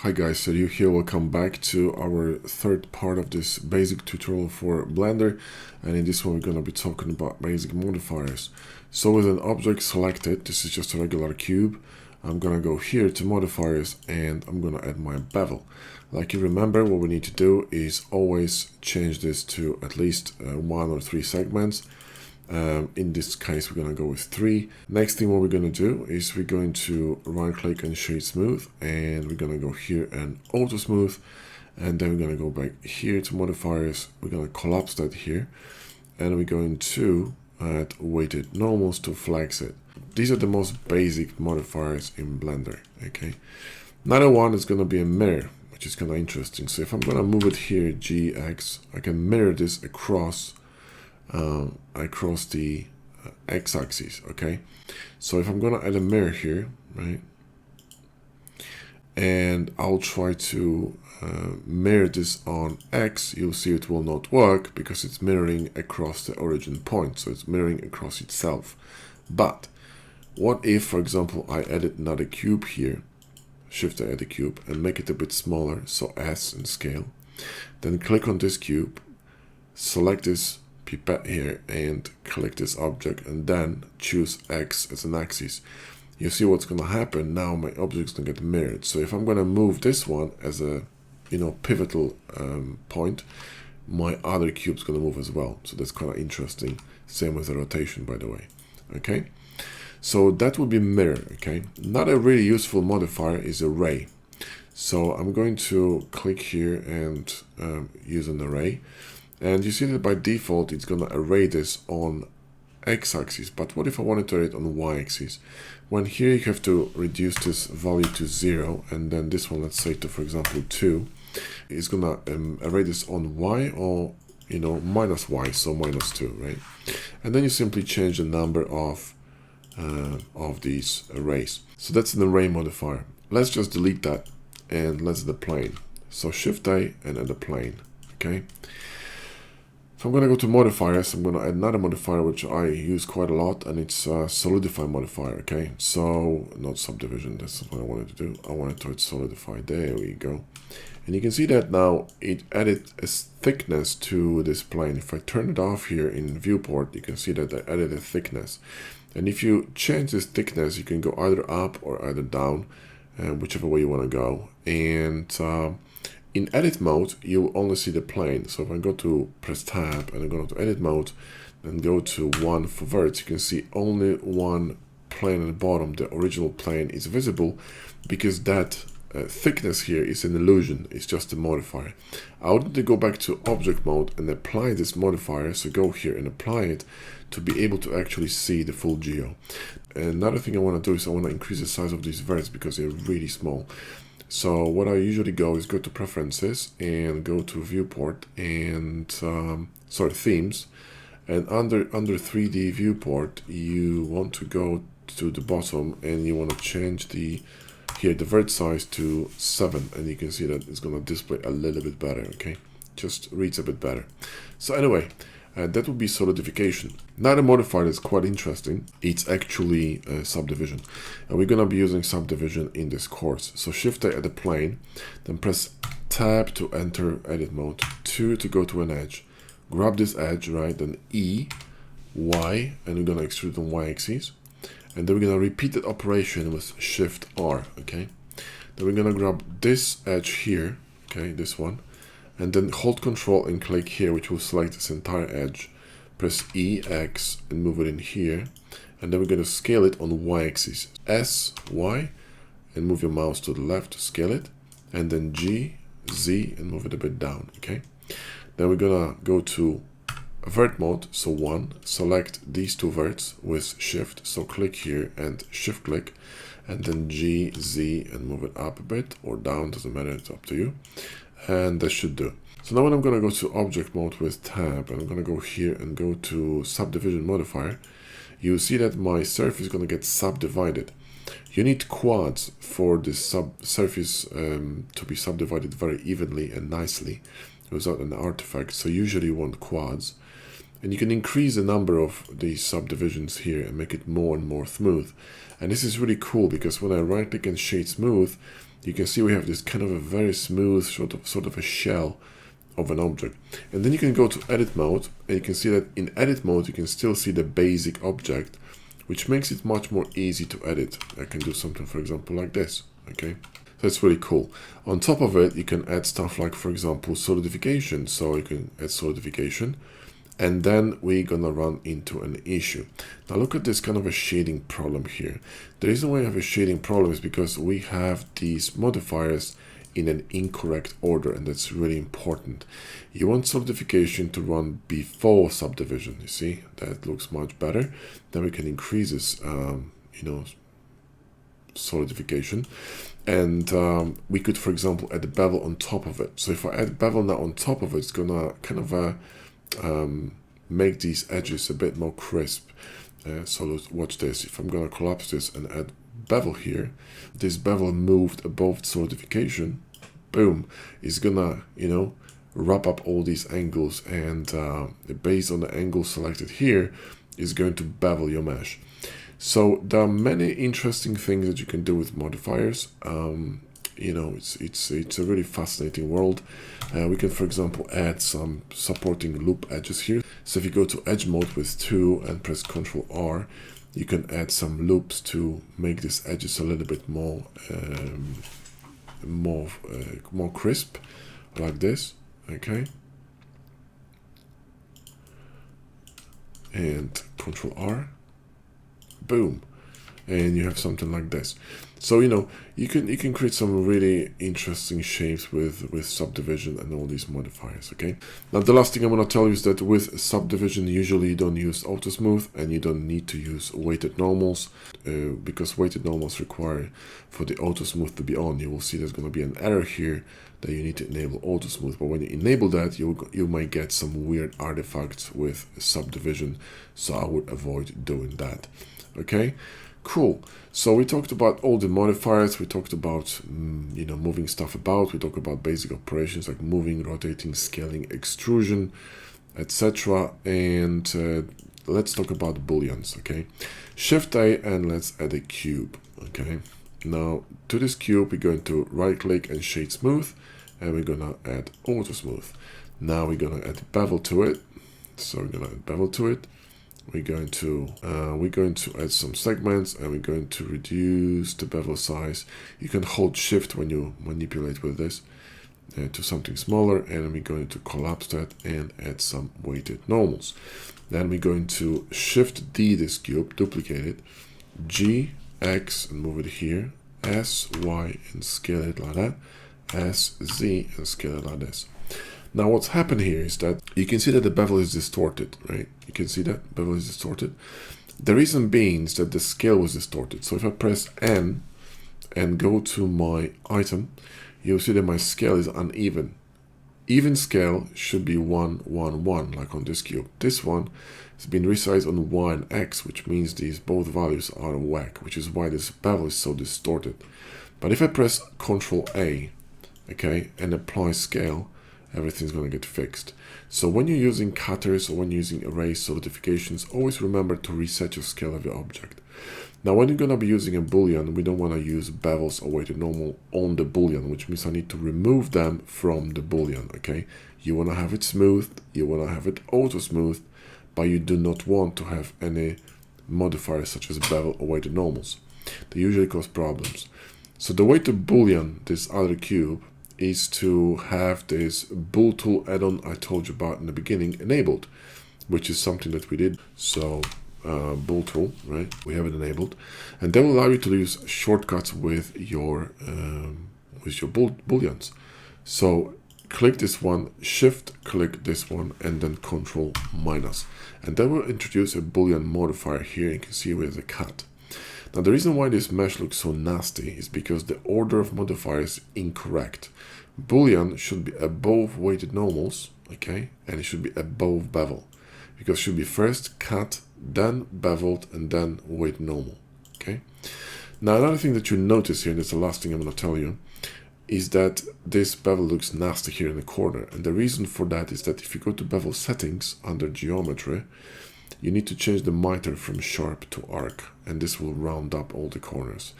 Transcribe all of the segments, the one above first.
Hi guys, so you here, welcome back to our third part of this basic tutorial for Blender, and in this one we're going to be talking about basic modifiers. So with an object selected, this is just a regular cube, I'm going to go here to modifiers and I'm going to add my bevel. Like you remember, what we need to do is always change this to at least 1 or 3 segments. In this case we're going to go with 3. Next thing what we're going to do is we're going to right click and shade smooth, and we're going to go here and auto smooth, and then we're going to go back here to modifiers. We're going to collapse that here, and we're going to add weighted normals to flex it. These are the most basic modifiers in Blender. Okay, another one is going to be a mirror, which is kind of interesting. So if I'm going to move it here GX, I can mirror this across the x-axis. Okay, so if I'm gonna add a mirror here, right, and I'll try to mirror this on X, you'll see it will not work because it's mirroring across the origin point, so it's mirroring across itself. But what if, for example, I added another cube here, shift I add a cube and make it a bit smaller, so S in scale, then click on this cube, select this pipette here and click this object and then choose X as an axis. You see what's going to happen now. My object's going to get mirrored. So if I'm going to move this one as a pivotal point, my other cube's going to move as well. So that's kind of interesting. Same with the rotation, by the way. Okay, so that would be mirror. Okay, not a really useful modifier is array. So I'm going to click here and use an array. And you see that by default, it's going to array this on x-axis. But what if I wanted to array it on y-axis? When here you have to reduce this value to 0, and then this one, let's say to, for example, 2, it's going to array this on y or, minus y, so minus 2, right? And then you simply change the number of these arrays. So that's an array modifier. Let's just delete that and let's add a plane. So Shift A and add a plane, okay? So I'm going to go to modifiers. I'm going to add another modifier which I use quite a lot, and it's solidify modifier. Okay, so not subdivision, that's what I wanted to do. I wanted to solidify. There we go. And you can see that now it added a thickness to this plane. If I turn it off here in viewport, you can see that I added a thickness. And if you change this thickness, you can go either up or either down, whichever way you want to go. And in edit mode, you only see the plane. So if I go to press tab and I go to edit mode and go to 1 for verts, you can see only one plane at the bottom. The original plane is visible because that thickness here is an illusion. It's just a modifier. I would need to go back to object mode and apply this modifier. So go here and apply it to be able to actually see the full geo. And another thing I want to do is I want to increase the size of these verts because they're really small. So what I usually go is go to preferences and go to viewport and themes, and under 3D viewport you want to go to the bottom and you want to change the vert size to 7, and you can see that it's going to display a little bit better. Okay, just reads a bit better. So anyway, that would be solidification. Another modifier that's quite interesting, it's actually subdivision. And we're going to be using subdivision in this course. So Shift A at the plane, then press Tab to enter edit mode, 2 to go to an edge. Grab this edge, right, then E, Y, and we're going to extrude on Y-axis. And then we're going to repeat that operation with Shift R, okay? Then we're going to grab this edge here, okay, this one. And then hold Control and click here, which will select this entire edge. Press E, X, and move it in here. And then we're going to scale it on Y-axis. S, Y, and move your mouse to the left to scale it. And then G, Z, and move it a bit down, okay? Then we're going to go to vert mode, so 1. Select these 2 verts with Shift. So click here and Shift click. And then G, Z, and move it up a bit or down, doesn't matter, it's up to you. And that should do. So now when I'm going to go to object mode with tab, and I'm going to go here and go to subdivision modifier, you see that my surface is going to get subdivided. You need quads for this surface to be subdivided very evenly and nicely without an artifact. So usually you want quads. And you can increase the number of these subdivisions here and make it more and more smooth. And this is really cool because when I right click and shade smooth, you can see we have this kind of a very smooth sort of a shell of an object. And then you can go to edit mode, and you can see that in edit mode you can still see the basic object, which makes it much more easy to edit. I can do something, for example, like this. Okay, so it's really cool. On top of it, you can add stuff like, for example, solidification. So you can add solidification, and then we're gonna run into an issue. Now look at this kind of a shading problem here. The reason why I have a shading problem is because we have these modifiers in an incorrect order, and that's really important. You want solidification to run before subdivision. You see, that looks much better. Then we can increase this, you know, solidification, and we could, for example, add a bevel on top of it. So if I add bevel now on top of it, it's gonna kind of make these edges a bit more crisp. So let's watch this. If I'm gonna collapse this and add bevel here, this bevel moved above solidification, boom, is gonna, you know, wrap up all these angles, and based on the angle selected here is going to bevel your mesh. So there are many interesting things that you can do with modifiers. You know, it's a really fascinating world. We can, for example, add some supporting loop edges here. So if you go to edge mode with 2 and press Ctrl R, you can add some loops to make these edges a little bit more more crisp, like this. Okay, and Ctrl R, boom, and you have something like this. So you know, you can create some really interesting shapes with subdivision and all these modifiers. Okay, now the last thing I want to tell you is that with subdivision, usually you don't use auto smooth, and you don't need to use weighted normals, because weighted normals require for the auto smooth to be on. You will see there's going to be an error here that you need to enable auto smooth, but when you enable that, you might get some weird artifacts with subdivision, so I would avoid doing that. Okay, cool. So we talked about all the modifiers. We talked about you know, moving stuff about. We talked about basic operations like moving, rotating, scaling, extrusion, etc. And let's talk about booleans. Okay, Shift A, and let's add a cube. Okay, now to this cube we're going to right click and shade smooth, and we're gonna add auto smooth. Now we're gonna add bevel to it. So we're gonna add bevel to it. We're going to add some segments, and we're going to reduce the bevel size. You can hold Shift when you manipulate with this to something smaller, and we're going to collapse that and add some weighted normals. Then we're going to Shift D this cube, duplicate it, G, X, and move it here, S, Y, and scale it like that, S, Z, and scale it like this. Now what's happened here is that you can see that the bevel is distorted, right? You can see that bevel is distorted. The reason being is that the scale was distorted. So if I press N and go to my item, you'll see that my scale is uneven. Even scale should be 1, 1, 1, like on this cube. This one has been resized on Y and X, which means these both values are whack, which is why this bevel is so distorted. But if I press Ctrl A, okay, and apply scale, everything's going to get fixed. So when you're using cutters or when you're using arrays, solidifications, always remember to reset your scale of your object. Now when you're going to be using a boolean, we don't want to use bevels or weighted normal on the boolean, which means I need to remove them from the boolean. Okay, you want to have it smooth, you want to have it auto smooth, but you do not want to have any modifiers such as bevel or weighted normals. They usually cause problems. So the way to boolean this other cube is to have this bool tool add-on I told you about in the beginning enabled, which is something that we did. So bool tool, right, we have it enabled, and that will allow you to use shortcuts with your booleans. So click this one, shift click this one, and then Control minus, and that will introduce a boolean modifier here. You can see with a cut. Now the reason why this mesh looks so nasty is because the order of modifiers is incorrect. Boolean should be above weighted normals, okay, and it should be above bevel, because it should be first cut, then beveled, and then weighted normal. Okay. Now another thing that you notice here, and that's the last thing I'm going to tell you, is that this bevel looks nasty here in the corner, and the reason for that is that if you go to bevel settings under geometry, you need to change the miter from sharp to arc, and this will round up all the corners.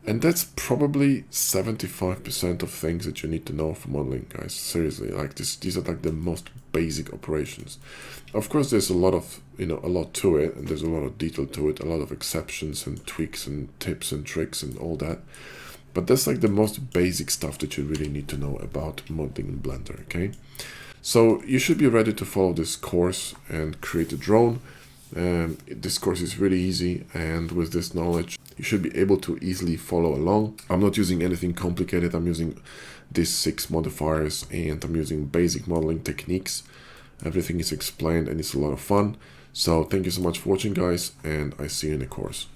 And that's probably 75% of things that you need to know for modeling, guys. Seriously, like these are like the most basic operations. Of course, there's a lot of, a lot to it, and there's a lot of detail to it, a lot of exceptions and tweaks and tips and tricks and all that. But that's like the most basic stuff that you really need to know about modeling in Blender, okay? So you should be ready to follow this course and create a drone. This course is really easy, and with this knowledge, you should be able to easily follow along. I'm not using anything complicated. I'm using these 6 modifiers, and I'm using basic modeling techniques. Everything is explained, and it's a lot of fun. So thank you so much for watching, guys, and I see you in the course.